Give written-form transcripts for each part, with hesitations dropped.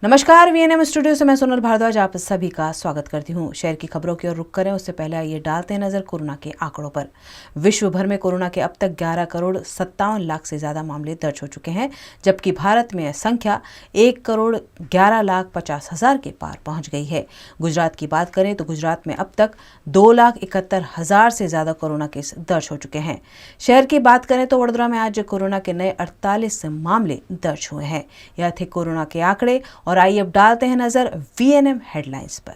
नमस्कार, VNM studio से मैं सोनल भारद्वाज आप सभी का स्वागत करती हूँ। शहर की खबरों की ओर रुख करें उससे पहले आइए डालते हैं नजर कोरोना के आंकड़ों पर। विश्व भर में कोरोना के अब तक 11 करोड़ 57 लाख से ज्यादा मामले दर्ज हो चुके हैं, जबकि भारत में यह संख्या 1 करोड़ 11 लाख 50 हजार के पार पहुंच गई है। गुजरात की बात करें तो गुजरात में अब तक 2 लाख 71 हजार से ज्यादा कोरोना केस दर्ज हो चुके हैं। शहर की बात करें तो वडोदरा में आज कोरोना के नए 48 मामले दर्ज हुए हैं। यह थे कोरोना के आंकड़े और आइए अब डालते हैं नजर वीएनएम हेडलाइंस पर।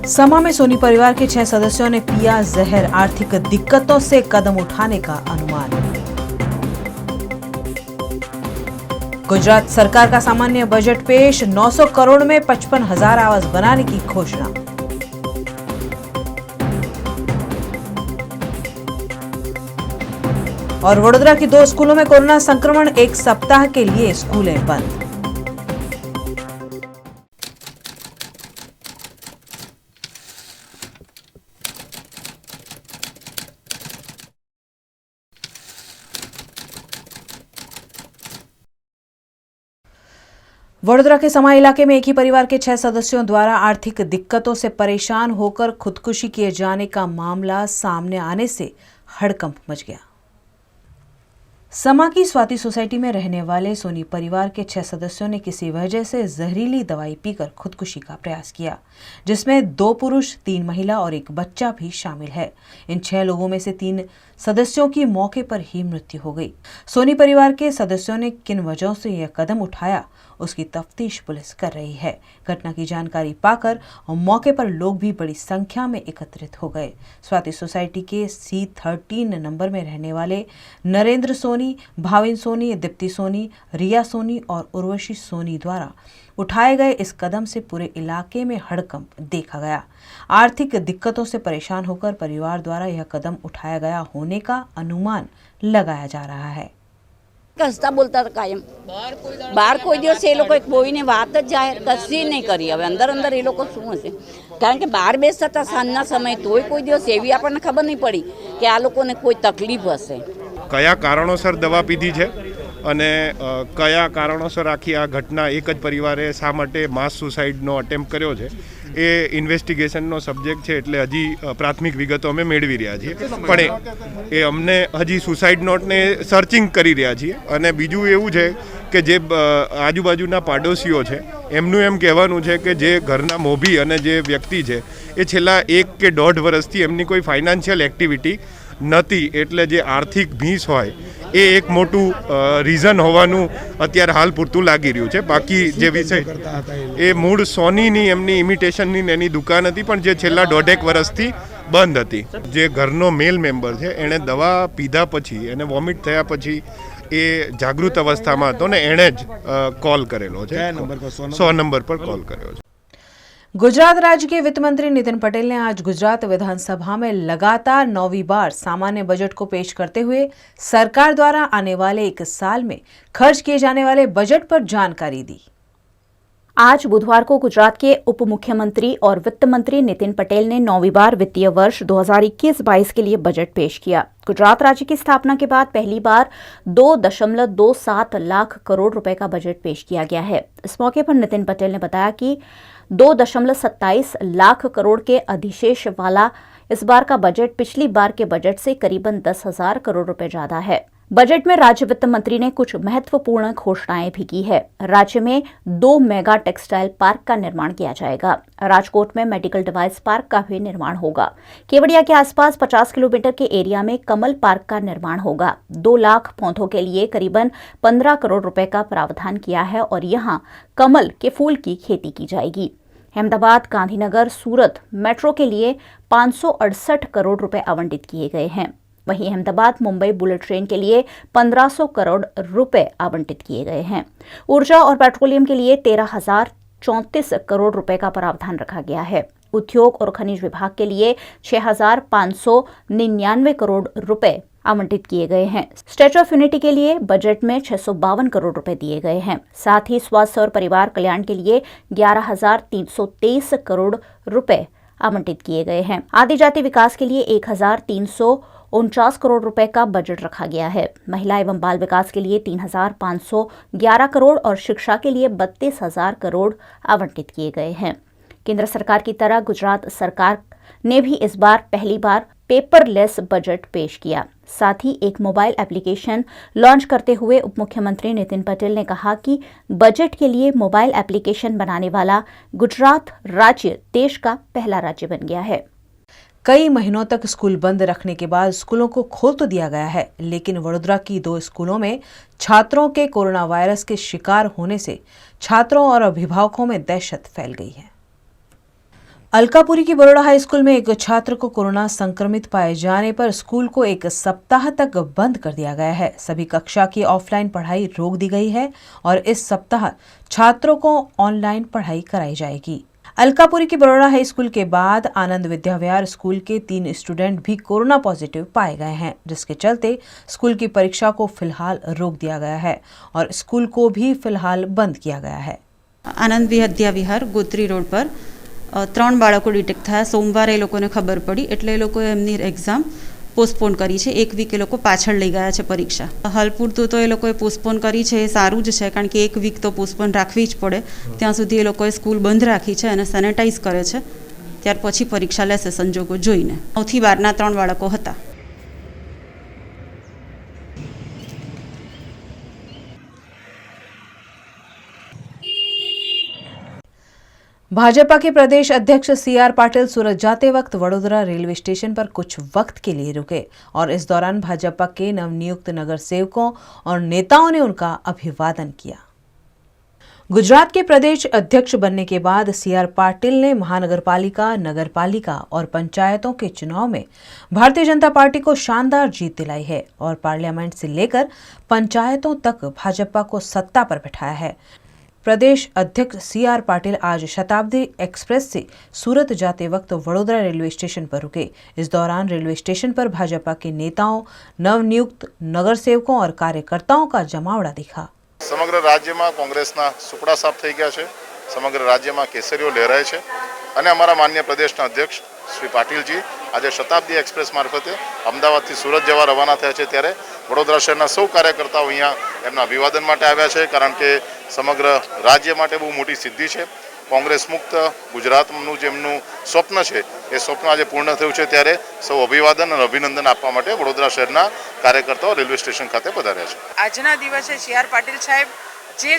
समा में सोनी परिवार के 6 सदस्यों ने पिया जहर, आर्थिक दिक्कतों से कदम उठाने का अनुमान। गुजरात सरकार का सामान्य बजट पेश, 900 करोड़ में 55,000 आवास बनाने की घोषणा। और वडोदरा की 2 स्कूलों में कोरोना संक्रमण, 1 सप्ताह के लिए स्कूलें बंद। वडोदरा के समा इलाके में एक ही परिवार के 6 सदस्यों द्वारा आर्थिक दिक्कतों से परेशान होकर खुदकुशी किए जाने का मामला सामने आने से हड़कंप मच गया। समा की स्वाति सोसाइटी में रहने वाले सोनी परिवार के 6 सदस्यों ने किसी वजह से जहरीली दवाई पीकर खुदकुशी का प्रयास किया, जिसमें 2 पुरुष, 3 महिला और 1 बच्चा भी शामिल है। इन 6 लोगों में से 3 सदस्यों की मौके पर ही मृत्यु हो गई। सोनी परिवार के सदस्यों ने किन वजहों से यह कदम उठाया, उसकी तफ्तीश पुलिस कर रही है। घटना की जानकारी पाकर और मौके पर लोग भी बड़ी संख्या में एकत्रित हो गए। स्वाति सोसाइटी के C13 नंबर में रहने वाले नरेंद्र सोनी, भाविन सोनी, दीप्ति सोनी, रिया सोनी और उर्वशी सोनी द्वारा उठाए गए इस कदम से पूरे इलाके में हड़कंप देखा गया। आर्थिक दिक्कतों से परेशान होकर परिवार द्वारा यह कदम उठाया गया होने का अनुमान लगाया जा रहा है। હસતા બોલતા હતા કાયમ બહાર કોઈ દિવસ એ લોકો કોઈને વાત જ જાહેર કશી નહીં કરી। હવે અંદર અંદર એ લોકો શું હશે, કારણ કે બહાર બેસતા હતા સાંજના સમય, તોય કોઈ દિવસ એવી આપણને ખબર નહીં પડી કે આ લોકોને કોઈ તકલીફ હશે। કયા કારણોસર દવા પીધી છે અને કયા કારણોસર આખી આ ઘટના એક જ પરિવારે શા માટે માસ સુસાઇડનો અટેમ્પ્ટ કર્યો છે એ ઇન્વેસ્ટિગેશનનો સબ્જેક્ટ છે। એટલે હજી પ્રાથમિક વિગતો અમે મેળવી રહ્યા છીએ, પણ એ અમને હજી સુસાઇડ નોટને સર્ચિંગ કરી રહ્યા છીએ। અને બીજું એવું છે કે જે આજુબાજુના પાડોશીઓ છે એમનું એમ કહેવાનું છે કે જે ઘરના મોભી અને જે વ્યક્તિ છે એ છેલ્લા 1 કે 1.5 વર્ષથી એમની કોઈ ફાઇનાન્શિયલ એક્ટિવિટી નથી, એટલે જે આર્થિક ભીંસ હોય એ એક મોટું રીઝન હોવાનું અત્યારે હાલ પૂરતું લાગી રહ્યું છે। બાકી જે વિષય એ મૂળ સોનીની એમની ઇમિટેશનની એની દુકાન હતી, પણ જે છેલ્લા 1.5 વર્ષથી બંધ હતી। જે ઘરનો મેલ મેમ્બર છે એણે દવા પીધા પછી એને વોમિટ થયા પછી એ જાગૃત અવસ્થામાં હતો ને એણે જ કોલ કરેલો છે, 100 નંબર પર કોલ કર્યો છે। गुजरात राज्य के वित्त मंत्री नितिन पटेल ने आज गुजरात विधानसभा में लगातार 9वीं बार सामान्य बजट को पेश करते हुए सरकार द्वारा आने वाले 1 साल में खर्च किए जाने वाले बजट पर जानकारी दी। आज बुधवार को गुजरात के उप मुख्यमंत्री और वित्त मंत्री नितिन पटेल ने 9वीं बार वित्तीय वर्ष 2021-22 के लिए बजट पेश किया। गुजरात राज्य की स्थापना के बाद पहली बार 2.27 लाख करोड़ रुपए का बजट पेश किया गया है। इस मौके पर नितिन पटेल ने बताया कि 2.27 लाख करोड़ के अधिशेष वाला इस बार का बजट पिछली बार के बजट से करीबन 10,000 करोड़ रुपए ज्यादा है। बजट में राज्य वित्त मंत्री ने कुछ महत्वपूर्ण घोषणाएं भी की है। राज्य में 2 मेगा टेक्सटाइल पार्क का निर्माण किया जाएगा। राजकोट में मेडिकल डिवाइस पार्क का भी निर्माण होगा। केवड़िया के आसपास 50 किलोमीटर के एरिया में कमल पार्क का निर्माण होगा। 2 लाख पौधों के लिए करीबन 15 करोड़ रुपए का प्रावधान किया है और यहां कमल के फूल की खेती की जाएगी। अहमदाबाद, गांधीनगर, सूरत मेट्रो के लिए 568 करोड़ रुपए आवंटित किए गए हैं। वहीं अहमदाबाद मुंबई बुलेट ट्रेन के लिए 1500 करोड़ रुपए आवंटित किए गए हैं। ऊर्जा और पेट्रोलियम के लिए 13,034 करोड़ रुपए का प्रावधान रखा गया है। उद्योग और खनिज विभाग के लिए 6,599 करोड़ रुपए आवंटित किए गए हैं। स्टैच्यू ऑफ यूनिटी के लिए बजट में 652 करोड़ रुपए दिए गए हैं। साथ ही स्वास्थ्य और परिवार कल्याण के लिए 11,323 करोड़ रुपए आवंटित किए गए हैं। आदिजाति विकास के लिए 1,300 49 करोड़ रुपए का बजट रखा गया है। महिला एवं बाल विकास के लिए 3,511 करोड़ और शिक्षा के लिए 32,000 करोड़ आवंटित किए गए हैं। केंद्र सरकार की तरह गुजरात सरकार ने भी इस बार पहली बार पेपरलेस बजट पेश किया। साथ ही एक मोबाइल एप्लीकेशन लॉन्च करते हुए उप मुख्यमंत्री नितिन पटेल ने कहा कि बजट के लिए मोबाइल एप्लीकेशन बनाने वाला गुजरात राज्य देश का पहला राज्य बन गया है। कई महीनों तक स्कूल बंद रखने के बाद स्कूलों को खोल तो दिया गया है, लेकिन वडोदरा की 2 स्कूलों में छात्रों के कोरोना वायरस के शिकार होने से छात्रों और अभिभावकों में दहशत फैल गई है। अलकापुरी की बरोड़ा हाई स्कूल में एक छात्र को कोरोना संक्रमित पाए जाने पर स्कूल को 1 सप्ताह तक बंद कर दिया गया है। सभी कक्षा की ऑफलाइन पढ़ाई रोक दी गई है और इस सप्ताह छात्रों को ऑनलाइन पढ़ाई कराई जाएगी। अलकापुरी की बरोड़ा हाई स्कूल के बाद आनंद विद्याविहार स्कूल के 3 स्टूडेंट भी कोरोना पॉजिटिव पाए गए हैं, जिसके चलते स्कूल की परीक्षा को फिलहाल रोक दिया गया है और स्कूल को भी फिलहाल बंद किया गया है। आनंद विद्याविहार गोत्री रोड पर 3 બાળકો ડિટેક્ટ થયા। સોમવારે એ લોકોને ખબર પડી એટલે એ લોકોએ એમની એક્ઝામ પોસ્ટપોન કરી છે। 1 વીક એ લોકો પાછળ લઈ ગયા છે પરીક્ષા। હાલ પૂરતું તો એ લોકોએ પોસ્ટપોન કરી છે, એ સારું જ છે, કારણ કે 1 વીક તો પોસ્ટપોન રાખવી જ પડે। ત્યાં સુધી એ લોકોએ સ્કૂલ બંધ રાખી છે અને સેનેટાઈઝ કરે છે, ત્યાર પછી પરીક્ષા લેશે સંજોગો જોઈને। 9 થી 12ના 3 બાળકો હતા। भाजपा के प्रदेश अध्यक्ष CR पाटिल सूरत जाते वक्त वडोदरा रेलवे स्टेशन पर कुछ वक्त के लिए रुके और इस दौरान भाजपा के नवनियुक्त नगर सेवकों और नेताओं ने उनका अभिवादन किया। गुजरात के प्रदेश अध्यक्ष बनने के बाद CR पाटिल ने महानगरपालिका, नगरपालिका और पंचायतों के चुनाव में भारतीय जनता पार्टी को शानदार जीत दिलाई है और पार्लियामेंट से लेकर पंचायतों तक भाजपा को सत्ता पर बैठाया है। प्रदेश अध्यक्ष CR पाटिल आज शताब्दी एक्सप्रेस से सूरत जाते वक्त वडोदरा रेलवे स्टेशन पर रुके। इस दौरान रेलवे स्टेशन पर भाजपा के नेताओं, नवनियुक्त नगर सेवकों और कार्यकर्ताओं का जमावड़ा दिखा। समग्र राज्य में कांग्रेसना सुकड़ा साफ थई गया है। समग्र राज्य में केसरीओ लहराय है અને અમારા માન્ય પ્રદેશના અધ્યક્ષ શ્રી પાટીલજી આજે શતાબ્દી એક્સપ્રેસ મારફતે અમદાવાદથી સુરત જવા રવાના થયા છે, ત્યારે વડોદરા શહેરના સૌ કાર્યકર્તાઓ અહીંયા એમના અભિવાદન માટે આવ્યા છે, કારણ કે સમગ્ર રાજ્ય માટે બહુ મોટી સિદ્ધિ છે। કોંગ્રેસ મુક્ત ગુજરાતનું જેમનું સ્વપ્ન છે એ સ્વપ્ન આજે પૂર્ણ થયું છે, ત્યારે સૌ અભિવાદન અને અભિનંદન આપવા માટે વડોદરા શહેરના કાર્યકર્તાઓ રેલવે સ્ટેશન ખાતે પધાર્યા છે। આજના દિવસે CR પાટીલ સાહેબ જે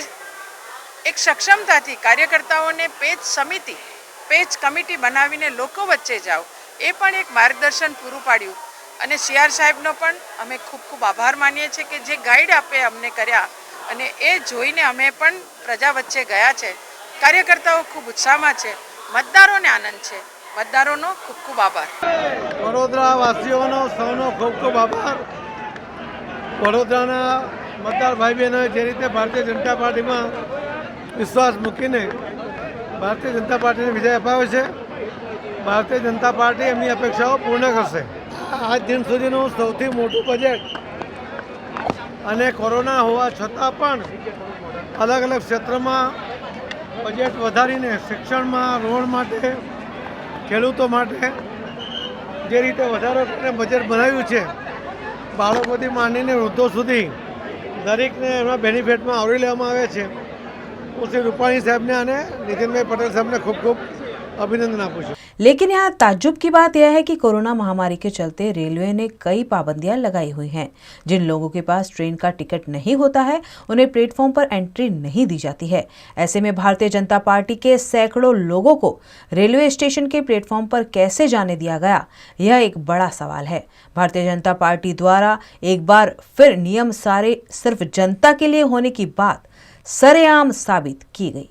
એક સક્ષમતાથી કાર્યકર્તાઓને પેજ કમિટી બનાવીને લોકો વચ્ચે જાઓ, એ પણ એક માર્ગદર્શન પૂરું પાડ્યું અને CR સાહેબનો પણ અમે ખૂબ ખૂબ આભાર માનીએ છીએ કે જે ગાઈડ આપે અમને કર્યા અને એ જોઈને અમે પણ પ્રજા વચ્ચે ગયા છે। કાર્યકર્તાઓ ખૂબ ઉત્સાહમાં છે, મતદારોને આનંદ છે, મતદારોનો ખૂબ ખૂબ આભાર। વડોદરા વાસીઓનો સૌનો ખૂબ ખૂબ આભાર। વડોદરાના મતદાર ભાઈ બહેનોએ જે રીતે ભારતીય જનતા પાર્ટીમાં વિશ્વાસ મૂકીને ભારતીય જનતા પાર્ટીને વિજય અપાવ્યો છે, ભારતીય જનતા પાર્ટી એમની અપેક્ષાઓ પૂર્ણ કરશે। આજ દિન સુધીનું સૌથી મોટું બજેટ અને કોરોના હોવા છતાં પણ અલગ અલગ ક્ષેત્રમાં બજેટ વધારીને શિક્ષણમાં, રોડ માટે, ખેડૂતો માટે જે રીતે વધારો કરીને બજેટ બનાવ્યું છે, બાળકોથી માંડીને વૃદ્ધો સુધી દરેકને એમના બેનિફિટમાં આવરી લેવામાં આવે છે। હું શ્રી રૂપાણી સાહેબને અને નીતિનભાઈ પટેલ સાહેબને ખૂબ ખૂબ अभिनंदन आपको। लेकिन यहाँ ताज्जुब की बात यह है कि कोरोना महामारी के चलते रेलवे ने कई पाबंदियां लगाई हुई हैं। जिन लोगों के पास ट्रेन का टिकट नहीं होता है उन्हें प्लेटफॉर्म पर एंट्री नहीं दी जाती है। ऐसे में भारतीय जनता पार्टी के सैकड़ों लोगों को रेलवे स्टेशन के प्लेटफॉर्म पर कैसे जाने दिया गया, यह एक बड़ा सवाल है। भारतीय जनता पार्टी द्वारा एक बार फिर नियम सारे सिर्फ जनता के लिए होने की बात सरेआम साबित की गई।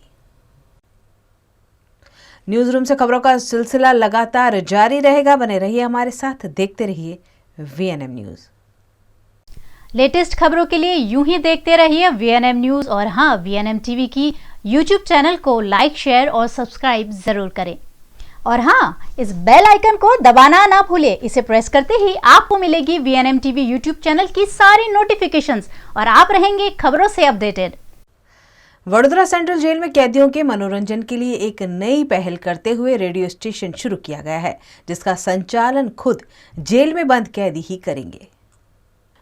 न्यूज रूम से खबरों का सिलसिला लगातार जारी रहेगा, बने रहिए हमारे साथ, देखते रहिए VNM न्यूज। लेटेस्ट खबरों के लिए यूं ही देखते रहिए VNM न्यूज और हाँ, VNM टीवी की YouTube चैनल को लाइक, शेयर और सब्सक्राइब जरूर करें। और हाँ, इस बेल आइकन को दबाना ना भूलें। इसे प्रेस करते ही आपको मिलेगी VNM टीवी YouTube चैनल की सारी नोटिफिकेशंस और आप रहेंगे खबरों से अपडेटेड। वडोदरा सेंट्रल जेल में कैदियों के मनोरंजन के लिए एक नई पहल करते हुए रेडियो स्टेशन शुरू किया गया है, जिसका संचालन खुद जेल में बंद कैदी ही करेंगे।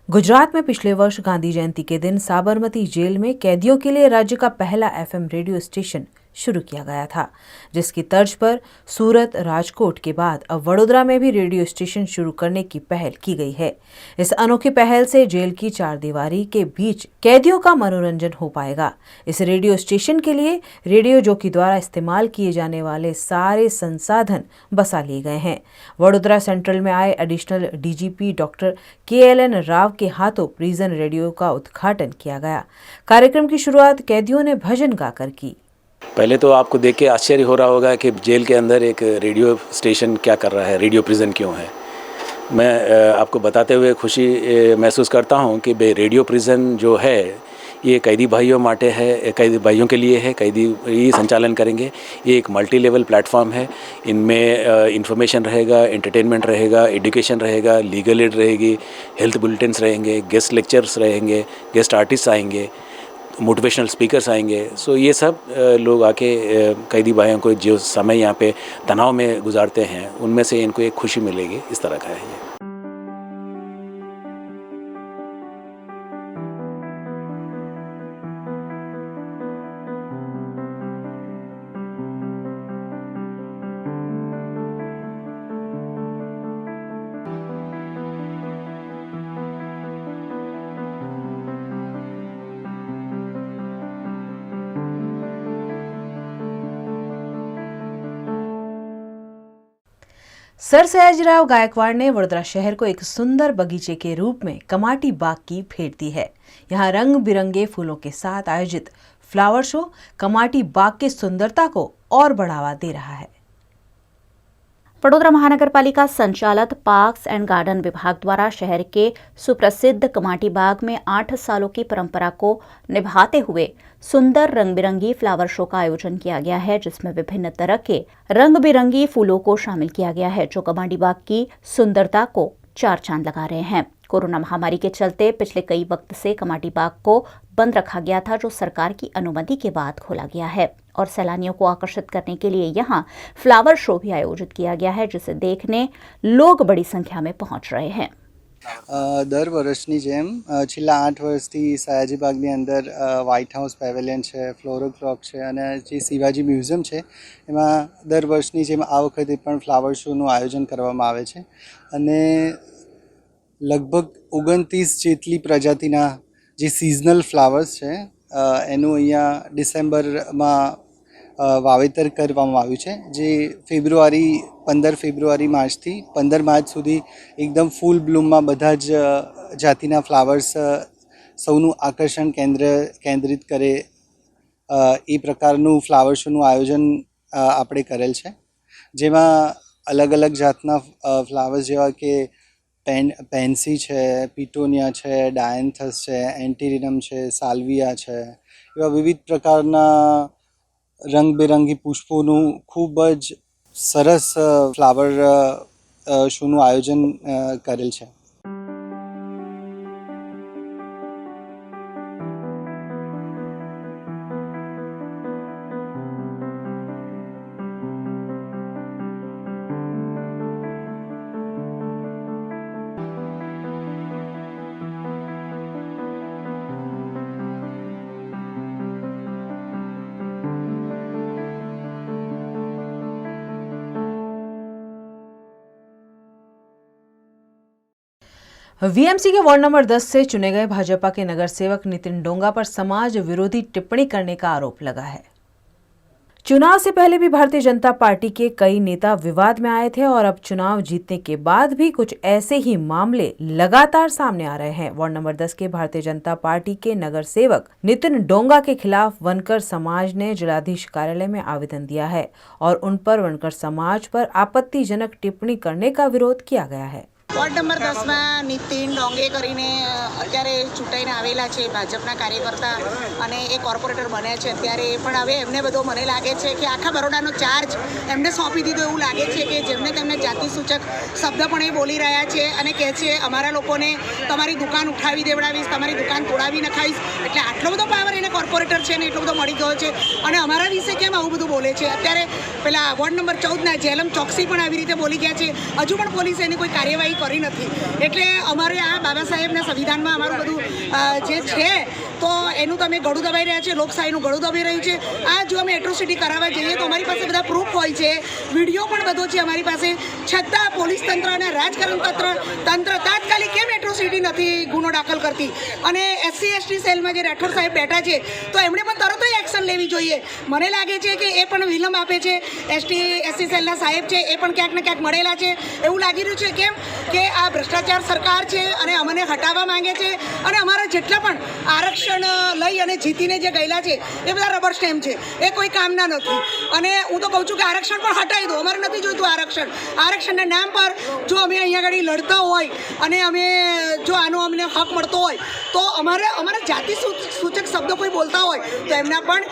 गुजरात में पिछले वर्ष गांधी जयंती के दिन साबरमती जेल में कैदियों के लिए राज्य का पहला FM रेडियो स्टेशन शुरू किया गया था, जिसकी तर्ज पर सूरत, राजकोट के बाद अब वडोदरा में भी रेडियो स्टेशन शुरू करने की पहल की गई है। इस अनोखी पहल से जेल की चारदीवारी के बीच कैदियों का मनोरंजन हो पाएगा। इस रेडियो स्टेशन के लिए रेडियो जॉकी द्वारा इस्तेमाल किए जाने वाले सारे संसाधन बसा लिए गए हैं। वडोदरा सेंट्रल में आए additional DGP doctor KLN Rao के हाथों प्रिजन रेडियो का उद्घाटन किया गया। कार्यक्रम की शुरुआत कैदियों ने भजन गाकर की। पहले तो आपको देख के आश्चर्य हो रहा होगा कि जेल के अंदर एक रेडियो स्टेशन क्या कर रहा है, रेडियो प्रिजन क्यों है। मैं आपको बताते हुए खुशी महसूस करता हूं कि रेडियो प्रिजन जो है ये कैदी भाइयों माटे है, कैदी भाइयों के लिए है, कैदी ही संचालन करेंगे। ये एक मल्टी लेवल प्लेटफॉर्म है। इनमें इंफॉर्मेशन रहेगा, एंटरटेनमेंट रहेगा, एजुकेशन रहेगा, लीगल एड रहेगी, हेल्थ बुलेटिन्स रहेंगे, गेस्ट लेक्चर्स रहेंगे, गेस्ट आर्टिस्ट आएंगे, मोटिवेशनल स्पीकर्स आएंगे। सो ये सब लोग आके कैदी भाइयों को जो समय यहाँ पे तनाव में गुजारते हैं उनमें से इनको एक खुशी मिलेगी, इस तरह का है ये। सर सयाजीराव गायकवाड़ ने वडोदरा शहर को एक सुंदर बगीचे के रूप में कमाटी बाग की भेंट दी है। यहाँ रंग बिरंगे फूलों के साथ आयोजित फ्लावर शो कमाटी बाग की सुंदरता को और बढ़ावा दे रहा है। वडोदरा महानगर पालिका संचालित पार्क्स एंड गार्डन विभाग द्वारा शहर के सुप्रसिद्ध कमाटी बाग में 8 सालों की परंपरा को निभाते हुए सुंदर रंग बिरंगी फ्लावर शो का आयोजन किया गया है, जिसमें विभिन्न तरह के रंग बिरंगी फूलों को शामिल किया गया है, जो कमाटी बाग की सुंदरता को 4 चांद लगा रहे हैं। कोरोना महामारी के चलते पिछले कई वक्त से कमाटी बाग को बंद रखा गया था, जो सरकार की अनुमति के बाद खोला गया है और सैलानियों को आकर्षित करने के लिए यहां फ्लावर शो भी आयोजित किया गया है, जिसे देखने लोग बड़ी संख्या में पहुंच रहे हैं। દર વર્ષની જેમ છેલ્લા 8 વર્ષથી સયાજી બાગની અંદર વ્હાઇટ હાઉસ પેવેલિયન છે, ફ્લોરો ક્લોક છે અને જે શિવાજી મ્યુઝિયમ છે એમાં દર વર્ષની જેમ આ વખતે પણ ફ્લાવર શોનું આયોજન કરવામાં આવે છે અને લગભગ 29 જેટલી પ્રજાતિના જે સિઝનલ ફ્લાવર્સ છે એનું અહીંયા ડિસેમ્બરમાં વાવેતર કરવામાં આવ્યું છે, જે 15 ફેબ્રુઆરી માર્ચથી 15 માર્ચ સુધી એકદમ ફૂલ બ્લૂમમાં બધા જ જાતિના ફ્લાવર્સ સૌનું આકર્ષણ કેન્દ્રિત કરે એ પ્રકારનું ફ્લાવર શોનું આયોજન આપણે કરેલ છે, જેમાં અલગ અલગ જાતના ફ્લાવર્સ જેવા કે પેન્સી છે, પિટોનિયા છે, ડાયન્થસ છે, એન્ટીરિનમ છે, સાલ્વિયા છે, એવા વિવિધ પ્રકારના રંગબેરંગી પુષ્પોનું ખૂબ જ સરસ ફ્લાવર શોનું આયોજન કરેલ છે। VMC के वार्ड नंबर 10 से चुने गए भाजपा के नगर सेवक नितिन डोंगा पर समाज विरोधी टिप्पणी करने का आरोप लगा है। चुनाव से पहले भी भारतीय जनता पार्टी के कई नेता विवाद में आए थे और अब चुनाव जीतने के बाद भी कुछ ऐसे ही मामले लगातार सामने आ रहे हैं। वार्ड नंबर 10 के भारतीय जनता पार्टी के नगर सेवक नितिन डोंगा के खिलाफ वनकर समाज ने जिलाधीश कार्यालय में आवेदन दिया है और उन पर वनकर समाज पर आपत्तिजनक टिप्पणी करने का विरोध किया गया है। वॉर्ड नंबर 10 में नितिन डोंगे કરીને અત્યારે ચૂંટાઈને આવેલા છે ભાજપના કાર્યકર્તા અને એ કોર્પોરેટર બન્યા છે અત્યારે, પણ હવે એમને બધો મને લાગે છે કે આખા બરોડાનો ચાર્જ એમને સોંપી દીધો એવું લાગે છે કે જેમને તેમને જાતિ સૂચક શબ્દ પણ એ બોલી રહ્યા છે અને કહે છે અમારા લોકોને તમારી દુકાન ઉઠાવી દેવડાવીશ, તમારી દુકાન તોડાવી નખાવીશ, એટલે આટલો બધો પાવર એને કોર્પોરેટર છે ને એટલો બધો મળી ગયો છે અને અમારા વિશે કેમ આવું બધું બોલે છે. અત્યારે પેલા વોર્ડ નંબર 14ના જેલમ ચોકસી પણ આવી રીતે બોલી ગયા છે. હજુ પણ પોલીસે એની કોઈ કાર્યવાહી કરી નથી. એટલે અમારે આ બાબા સાહેબના સંવિધાનમાં અમારું બધું જે છે તો એનું તમે ગળું દબાઈ રહ્યા છે, લોકશાહીનું ગળું દબાઈ રહ્યું છે. આ જો અમે એટ્રોસિટી કરાવવા જઈએ તો અમારી પાસે બધા પ્રૂફ હોય છે, વિડીયો પણ બધો છે અમારી પાસે, છતાં પોલીસ તંત્ર અને રાજકારણ તંત્ર તાત્કાલિક કેમ એટ્રોસિટી નથી ગુનો દાખલ કરતી. અને SC/ST સેલમાં જે રાઠોડ સાહેબ બેઠા છે તો એમણે પણ તરત જ એક્શન લેવી જોઈએ. મને લાગે છે કે એ પણ વિલંબ આપે છે. SC સેલના સાહેબ છે એ પણ ક્યાંક ને ક્યાંક મળેલા છે એવું લાગી રહ્યું છે. કેમ કે આ ભ્રષ્ટાચાર સરકાર છે અને અમને હટાવવા માંગે છે અને અમારા જેટલા પણ આરક્ષણ લઈ અને જીતીને જે ગયેલા છે એ બધા રબર સ્ટેમ્પ છે, એ કોઈ કામના નથી. અને હું તો કહું છું કે આરક્ષણ પણ હટાવી દો, અમારે નથી જોઈતું આરક્ષણ. આરક્ષણના નામ પર જો અમે અહીંયા આગળ લડતા હોય અને અમે જો આનો અમને હક મળતો હોય તો અમારા જાતિ સૂચક શબ્દો કોઈ બોલતા હોય તો એમના પણ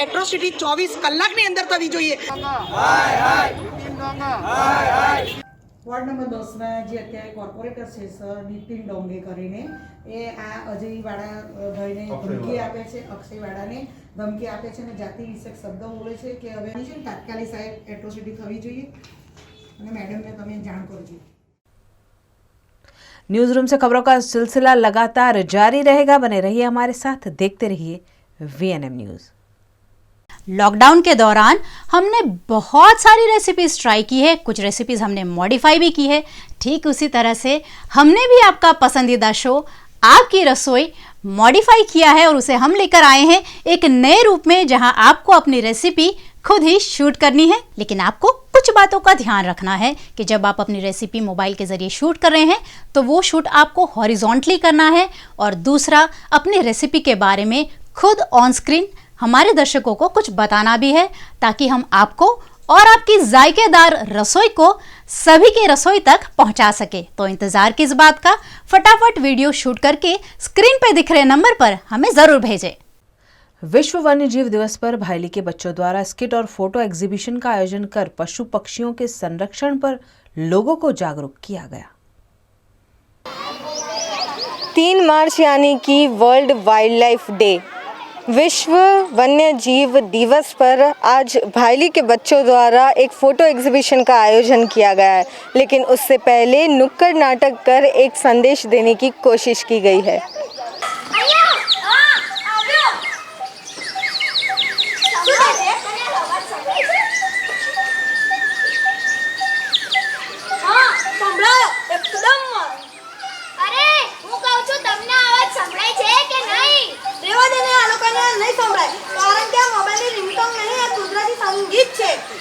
એટ્રોસિટી 24 કલાકની અંદર થવી જોઈએ. વોર્ડ નંબર 10ના જે અત્યારે કોર્પોરેટર છે સર નીતિન ડોંગે કરીને એ આ અજયવાળા ભાઈને ધમકી આપે છે, અક્ષયવાળાને ધમકી આપે છે અને જાતિ વિષયક શબ્દો બોલે છે કે હવે છે ને તાત્કાલિક સાહેબ એટ્રોસિટી થવી જોઈએ અને મેડમને તમે જાણ કરજો. न्यूज रूम से खबरों का सिलसिला लगातार जारी रहेगा. बने रहिए हमारे साथ, देखते रहिए VNM न्यूज. लॉकडाउन के दौरान हमने बहुत सारी रेसिपीज ट्राई की है, कुछ रेसिपीज हमने मॉडिफाई भी की है. ठीक उसी तरह से हमने भी आपका पसंदीदा शो आपकी रसोई मॉडिफाई किया है और उसे हम लेकर आए हैं एक नए रूप में, जहां आपको अपनी रेसिपी खुद ही शूट करनी है. लेकिन आपको कुछ बातों का ध्यान रखना है कि जब आप अपनी रेसिपी मोबाइल के जरिए शूट कर रहे हैं तो वो शूट आपको हॉरिजॉन्टली करना है और दूसरा अपनी रेसिपी के बारे में खुद ऑन स्क्रीन हमारे दर्शकों को कुछ बताना भी है, ताकि हम आपको और आपकी जायकेदार रसोई को सभी के रसोई तक पहुंचा सके. तो इंतजार किस बात का, फटाफट वीडियो शूट करके स्क्रीन पे दिख रहे नंबर पर हमें जरूर भेजें. विश्व वन्य जीव दिवस पर भाईली के बच्चों द्वारा स्किट और फोटो एग्जीबिशन का आयोजन कर पशु पक्षियों के संरक्षण पर लोगों को जागरूक किया गया. 3 मार्च यानी कि वर्ल्ड वाइल्ड लाइफ डे, विश्व वन्य जीव दिवस पर आज भाईली के बच्चों द्वारा एक फ़ोटो एग्जीबिशन का आयोजन किया गया है. लेकिन उससे पहले नुक्कड़ नाटक कर एक संदेश देने की कोशिश की गई है.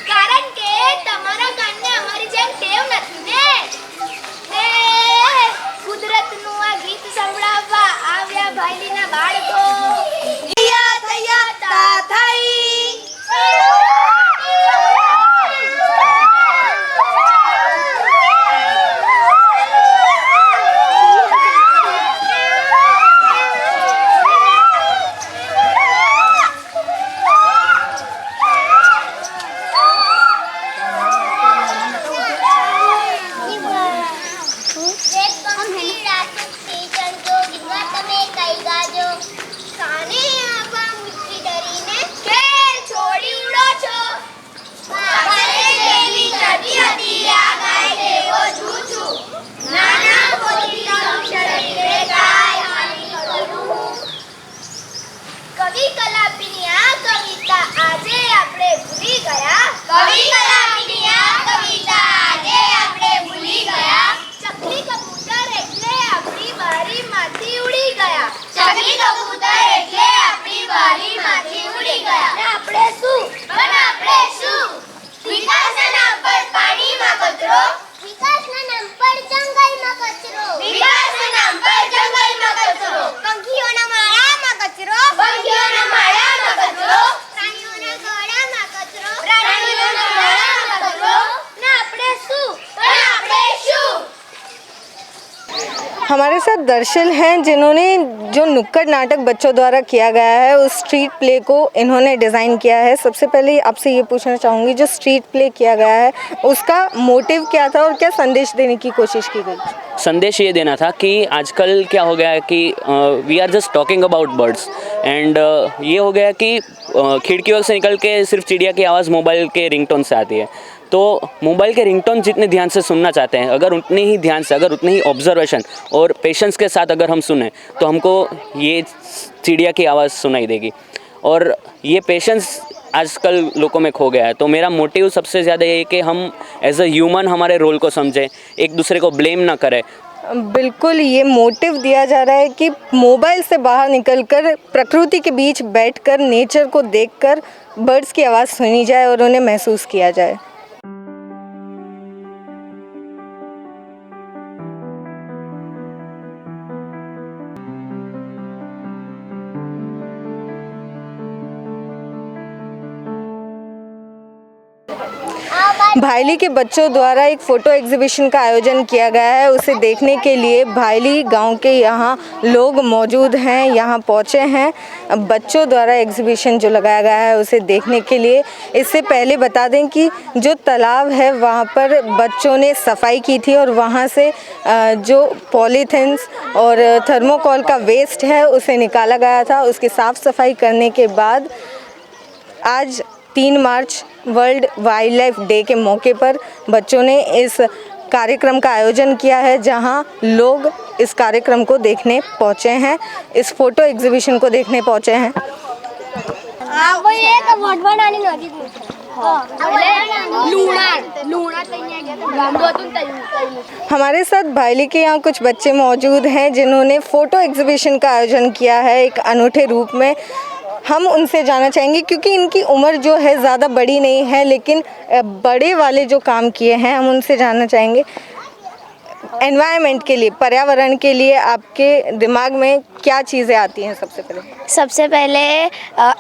કારણ કે તમારા કાનને અમારી જેમ ટેવ નથી ને. કુદરતનું આ ગીત સંભળાવવા આવ્યા ભાઈલીના બાળકો. થયા થયા તા થઈ. हमारे साथ दर्शन हैं जिन्होंने जो नुक्कड़ नाटक बच्चों द्वारा किया गया है उस स्ट्रीट प्ले को इन्होंने डिज़ाइन किया है। सबसे पहले आपसे ये पूछना चाहूँगी, जो स्ट्रीट प्ले किया गया है उसका मोटिव क्या था और क्या संदेश देने की कोशिश की गई? संदेश ये देना था कि आजकल क्या हो गया है कि we are just talking about birds and ये हो गया कि खिड़कियों से निकल के सिर्फ चिड़िया की आवाज़ मोबाइल के रिंगटोन से आती है। तो मोबाइल के रिंगटोन जितने ध्यान से सुनना चाहते हैं, अगर उतने ही ध्यान से, अगर उतने ही ऑब्जर्वेशन और पेशेंस के साथ अगर हम सुने तो हमको ये चिड़िया की आवाज़ सुनाई देगी। और ये पेशेंस आजकल लोगों में खो गया है। तो मेरा मोटिव सबसे ज़्यादा ये है कि हम एज अ ह्यूमन हमारे रोल को समझें, एक दूसरे को ब्लेम ना करें। बिल्कुल, ये मोटिव दिया जा रहा है कि मोबाइल से बाहर निकलकर प्रकृति के बीच बैठकर नेचर को देखकर बर्ड्स की आवाज़ सुनी जाए और उन्हें महसूस किया जाए। भायली के बच्चों द्वारा एक फ़ोटो एग्जीबिशन का आयोजन किया गया है। उसे देखने के लिए भायली गांव के यहाँ लोग मौजूद हैं, यहाँ पहुँचे हैं बच्चों द्वारा एग्जीबिशन जो लगाया गया है उसे देखने के लिए। इससे पहले बता दें कि जो तालाब है वहाँ पर बच्चों ने सफाई की थी और वहाँ से जो पॉलीथिन्स और थर्मोकोल का वेस्ट है उसे निकाला गया था। उसकी साफ़ सफाई करने के बाद आज 3 मार्च वर्ल्ड वाइल्ड लाइफ डे के मौके पर बच्चों ने इस कार्यक्रम का आयोजन किया है, जहां लोग इस कार्यक्रम को देखने पहुंचे हैं, इस फोटो एग्जीबिशन को देखने पहुंचे हैं। हमारे साथ भायली के यहाँ कुछ बच्चे मौजूद हैं जिन्होंने फ़ोटो एग्जीबिशन का आयोजन किया है एक अनूठे रूप में। हम उनसे जानना चाहेंगे क्योंकि इनकी उम्र जो है ज़्यादा बड़ी नहीं है, लेकिन बड़े वाले जो काम किए हैं हम उनसे जानना चाहेंगे। एनवायरनमेंट के लिए, पर्यावरण के लिए आपके दिमाग में क्या चीज़ें आती हैं सबसे पहले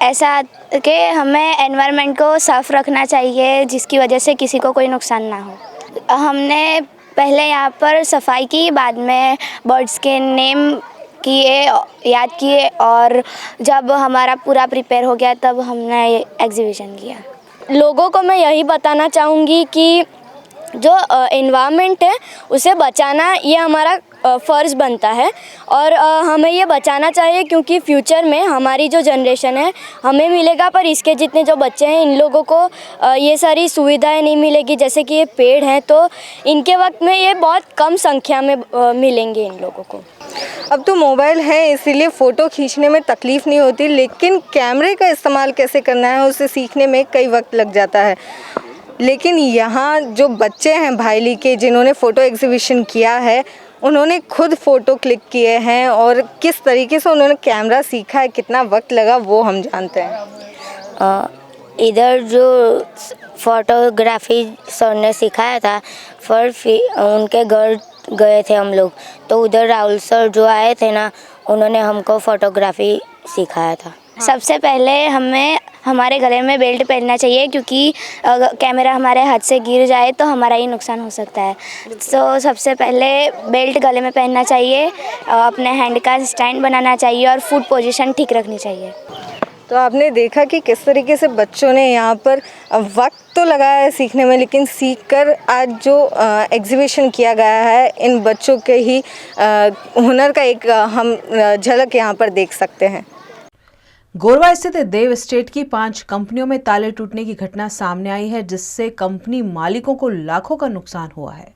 ऐसा कि हमें एनवायरनमेंट को साफ़ रखना चाहिए जिसकी वजह से किसी को कोई नुकसान ना हो। हमने पहले यहाँ पर सफाई की, बाद में बर्ड्स के नेम किए, याद किए और जब हमारा पूरा प्रिपेयर हो गया तब हमने एग्जीबिशन किया। लोगों को मैं यही बताना चाहूँगी कि जो एनवायरनमेंट है उसे बचाना ये हमारा फ़र्ज़ बनता है और हमें ये बचाना चाहिए क्योंकि फ्यूचर में हमारी जो जनरेशन है हमें मिलेगा, पर इसके जितने जो बच्चे हैं इन लोगों को ये सारी सुविधाएं नहीं मिलेगी। जैसे कि ये पेड़ हैं तो इनके वक्त में ये बहुत कम संख्या में मिलेंगे इन लोगों को। अब तो मोबाइल है इसीलिए फ़ोटो खींचने में तकलीफ़ नहीं होती, लेकिन कैमरे का इस्तेमाल कैसे करना है उसे सीखने में कई वक्त लग जाता है। लेकिन यहाँ जो बच्चे हैं भायली के जिन्होंने फ़ोटो एग्जीबिशन किया है उन्होंने खुद फ़ोटो क्लिक किए हैं और किस तरीके से उन्होंने कैमरा सीखा है, कितना वक्त लगा वो हम जानते हैं। इधर जो फोटोग्राफी सर ने सिखाया था फिर उनके घर गए थे हम लोग, तो उधर राहुल सर जो आए थे ना उन्होंने हमको फ़ोटोग्राफी सिखाया था। सबसे पहले हमें हमारे गले में बेल्ट पहनना चाहिए क्योंकि अगर कैमरा हमारे हाथ से गिर जाए तो हमारा ही नुकसान हो सकता है। तो सबसे पहले बेल्ट गले में पहनना चाहिए, अपने हैंड का स्टैंड बनाना चाहिए और फुट पोजीशन ठीक रखनी चाहिए। तो आपने देखा कि किस तरीके से बच्चों ने यहाँ पर वक्त तो लगाया है सीखने में, लेकिन सीखकर आज जो एग्जीबिशन किया गया है इन बच्चों के ही हुनर का एक हम झलक यहाँ पर देख सकते हैं। गोरवा स्थित देव एस्टेट की 5 कंपनियों में ताले टूटने की घटना सामने आई है, जिससे कंपनी मालिकों को लाखों का नुकसान हुआ है।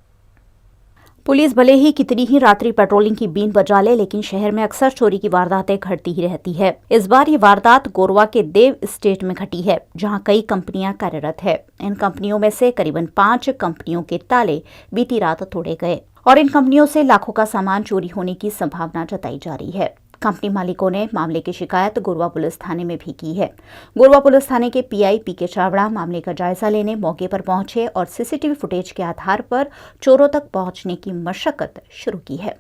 पुलिस भले ही कितनी ही रात्रि पेट्रोलिंग की बीन बजा ले, लेकिन शहर में अक्सर चोरी की वारदातें घटती ही रहती है। इस बार ये वारदात गोरवा के देव एस्टेट में घटी है, जहां कई कंपनियां कार्यरत है। इन कंपनियों में से करीबन 5 कंपनियों के ताले बीती रात तोड़े गए और इन कंपनियों से लाखों का सामान चोरी होने की संभावना जताई जा रही है। कंपनी मालिकों ने मामले की शिकायत गोरवा पुलिस थाने में भी की है। गोरवा पुलिस थाने के पीआई पीके चावड़ा मामले का जायजा लेने मौके पर पहुंचे और सीसीटीवी फुटेज के आधार पर चोरों तक पहुंचने की मशक्कत शुरू की है।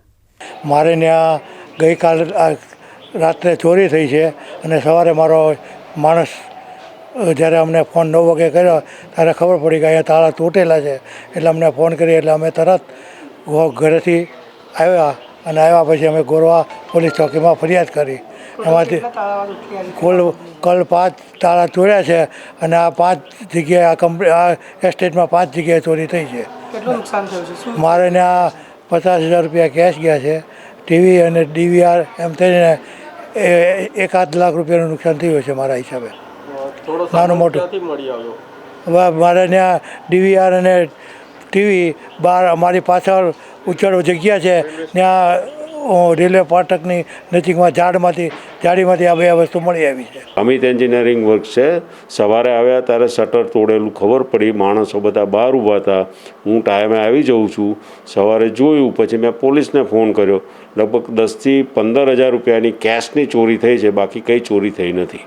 मारे ત્યાં ગઈકાલ રાત્રે ચોરી થઈ છે અને સવારે મારો માણસ જ્યારે અમને ફોન 9 વાગે કર્યો ત્યારે ખબર પડી કે અહીંયા તાળા તૂટેલા છે, એટલે અમને ફોન કરી એટલે અમે તરત ઘરેથી આવ્યા અને આવ્યા પછી અમે ગોરવા પોલીસ ચોકીમાં ફરિયાદ કરી. એમાંથી કુલ 5 તાળા ચોર્યા છે અને આ 5 જગ્યાએ આ એસ્ટેટમાં 5 જગ્યાએ ચોરી થઈ છે. કેટલું નુકસાન થયું છે? મારે ને આ 50,000 રૂપિયા કેશ ગયા છે. ટીવી અને ડીવીઆર એમ થઈને 1-8 લાખ રૂપિયાનું નુકસાન થયું છે મારા હિસાબે. નાનું મોટું હવે મારે ત્યાં ડીવીઆર અને ટીવી બહાર અમારી પાછળ ઉચ્ચળ જગ્યા છે ત્યાં રેલવે ફાટકની નજીકમાં જાડીમાંથી આ 2 વસ્તુ મળી આવી છે. અમિત એન્જિનિયરિંગ વર્ક છે. સવારે આવ્યા ત્યારે શટર તોડેલું ખબર પડી. માણસો બધા બહાર ઊભા હતા. હું ટાઈમે આવી જાઉં છું. સવારે જોયું પછી મેં પોલીસને ફોન કર્યો. લગભગ 10,000 થી 15,000 રૂપિયાની કેશની ચોરી થઈ છે, બાકી કંઈ ચોરી થઈ નથી.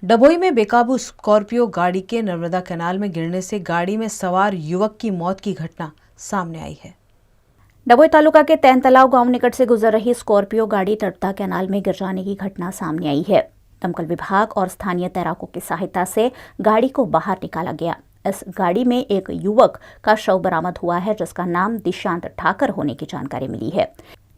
डभोई में बेकाबू स्कॉर्पियो गाड़ी के नर्मदा कैनाल में गिरने से गाड़ी में सवार युवक की मौत की घटना सामने आई है. डभोई तालुका के तैनतलाव गांव निकट से गुजर रही स्कॉर्पियो गाड़ी नर्मदा कैनाल में गिर जाने की घटना सामने आई है. दमकल विभाग और स्थानीय तैराकों की सहायता से गाड़ी को बाहर निकाला गया. इस गाड़ी में एक युवक का शव बरामद हुआ है, जिसका नाम दिशांत ठाकर होने की जानकारी मिली है.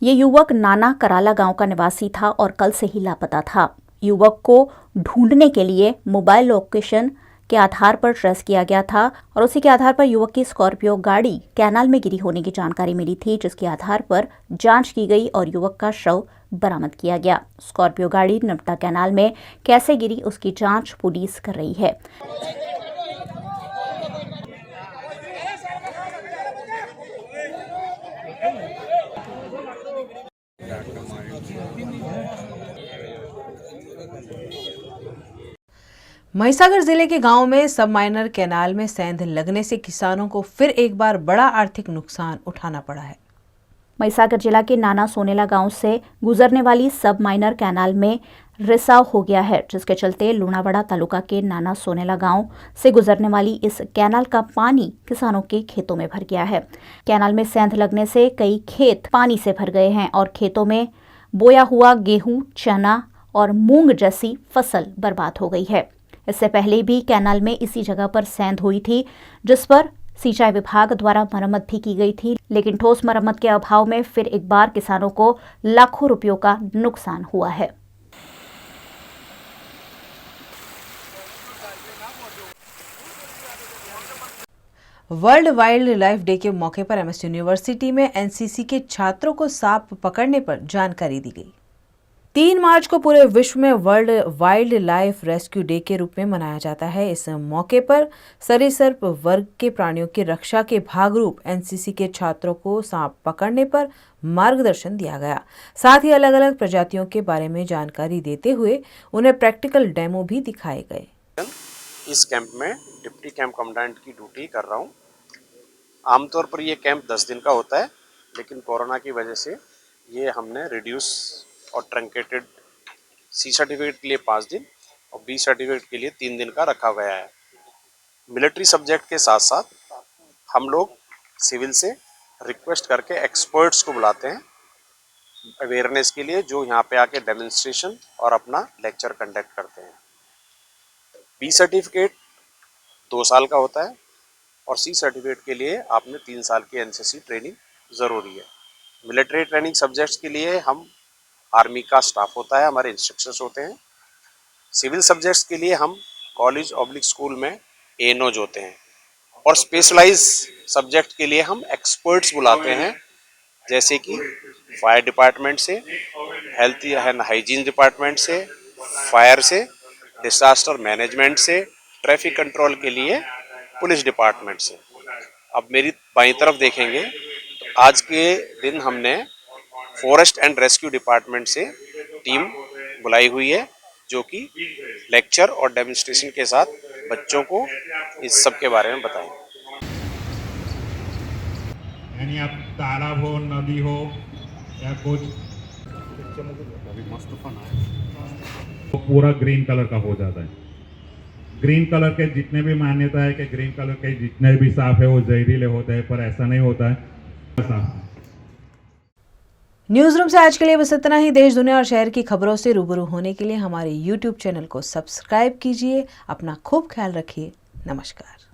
ये युवक नाना कराला गांव का निवासी था और कल से ही लापता था. युवक को ढूंढने के लिए मोबाइल लोकेशन के आधार पर ट्रेस किया गया था और उसी के आधार पर युवक की स्कॉर्पियो गाड़ी कैनाल में गिरी होने की जानकारी मिली थी, जिसके आधार पर जांच की गई और युवक का शव बरामद किया गया. स्कॉर्पियो गाड़ी नर्मदा कैनाल में कैसे गिरी उसकी जांच पुलिस कर रही है. महिसागर जिले के गांव में सब माइनर कैनाल में सेंध लगने से किसानों को फिर एक बार बड़ा आर्थिक नुकसान उठाना पड़ा है. महिसागर जिला के नाना सोनेला गांव से गुजरने वाली सब माइनर कैनाल में रिसाव हो गया है, जिसके चलते लुणावाड़ा तालुका के नाना सोनेला गांव से गुजरने वाली इस कैनाल का पानी किसानों के खेतों में भर गया है. कैनाल में सेंध लगने से कई खेत पानी से भर गए हैं और खेतों में बोया हुआ गेहूं, चना और मूंग जैसी फसल बर्बाद हो गई है. इससे पहले भी कैनाल में इसी जगह पर सेंध हुई थी, जिस पर सिंचाई विभाग द्वारा मरम्मत भी की गई थी, लेकिन ठोस मरम्मत के अभाव में फिर एक बार किसानों को लाखों रुपयों का नुकसान हुआ है. वर्ल्ड वाइल्ड लाइफ डे के मौके पर एमएस यूनिवर्सिटी में एनसीसी के छात्रों को सांप पकड़ने पर जानकारी दी गई. 3 मार्च को पूरे विश्व में world wild life rescue day के रूप में मनाया जाता है. इस मौके पर सरीसृप वर्ग के प्राणियों की रक्षा के भागरूप एनसीसी के छात्रों को सांप पकड़ने पर मार्गदर्शन दिया गया. साथ ही अलग अलग प्रजातियों के बारे में जानकारी देते हुए उन्हें प्रैक्टिकल डेमो भी दिखाए गए. इस कैंप में डिप्टी कैंप कमांडेंट की ड्यूटी कर रहा हूँ. आमतौर पर ये कैंप 10 दिन का होता है, लेकिन कोरोना की वजह से ये हमने रिड्यूस और ट्रंकेटेड सी सर्टिफिकेट के लिए 5 दिन और बी सर्टिफिकेट के लिए 3 दिन का रखा गया है. मिलिट्री सब्जेक्ट के साथ साथ हम लोग सिविल से रिक्वेस्ट करके एक्सपर्ट्स को बुलाते हैं अवेयरनेस के लिए, जो यहाँ पे आके डेमोन्स्ट्रेशन और अपना लेक्चर कंडक्ट करते हैं. बी सर्टिफिकेट 2 साल का होता है और सी सर्टिफिकेट के लिए आपने 3 साल की एनसीसी ट्रेनिंग ज़रूरी है. मिलिट्री ट्रेनिंग सब्जेक्ट्स के लिए हम आर्मी का स्टाफ होता है, हमारे इंस्ट्रक्टर्स होते हैं. सिविल सब्जेक्ट्स के लिए हम कॉलेज ऑब्लिक स्कूल में एनोज होते हैं. और स्पेशलाइज सब्जेक्ट के लिए हम एक्सपर्ट्स बुलाते हैं, जैसे कि फायर डिपार्टमेंट से, हेल्थ एंड हाइजीन डिपार्टमेंट से, फायर से, डिजास्टर मैनेजमेंट से, ट्रैफिक कंट्रोल के लिए पुलिस डिपार्टमेंट से. अब मेरी बाईं तरफ देखेंगे तो आज के दिन हमने फॉरेस्ट एंड रेस्क्यू डिपार्टमेंट से टीम बुलाई हुई है, जो कि लेक्चर और डेमोन्स्ट्रेशन के साथ बच्चों को इस सब के बारे में बताएंगे. यानी आप तालाब हो, नदी हो या कुछ वो पूरा ग्रीन कलर का हो जाता है। ग्रीन कलर के जितने भी मान्यता है कि ग्रीन कलर के जितने भी साफ है वो जहरीले होते हैं, पर ऐसा नहीं होता है। न्यूज रूम से आज के लिए बस इतना ही। देश दुनिया और शहर की खबरों से रूबरू होने के लिए हमारे YouTube चैनल को सब्सक्राइब कीजिए। अपना खूब ख्याल रखिए। नमस्कार।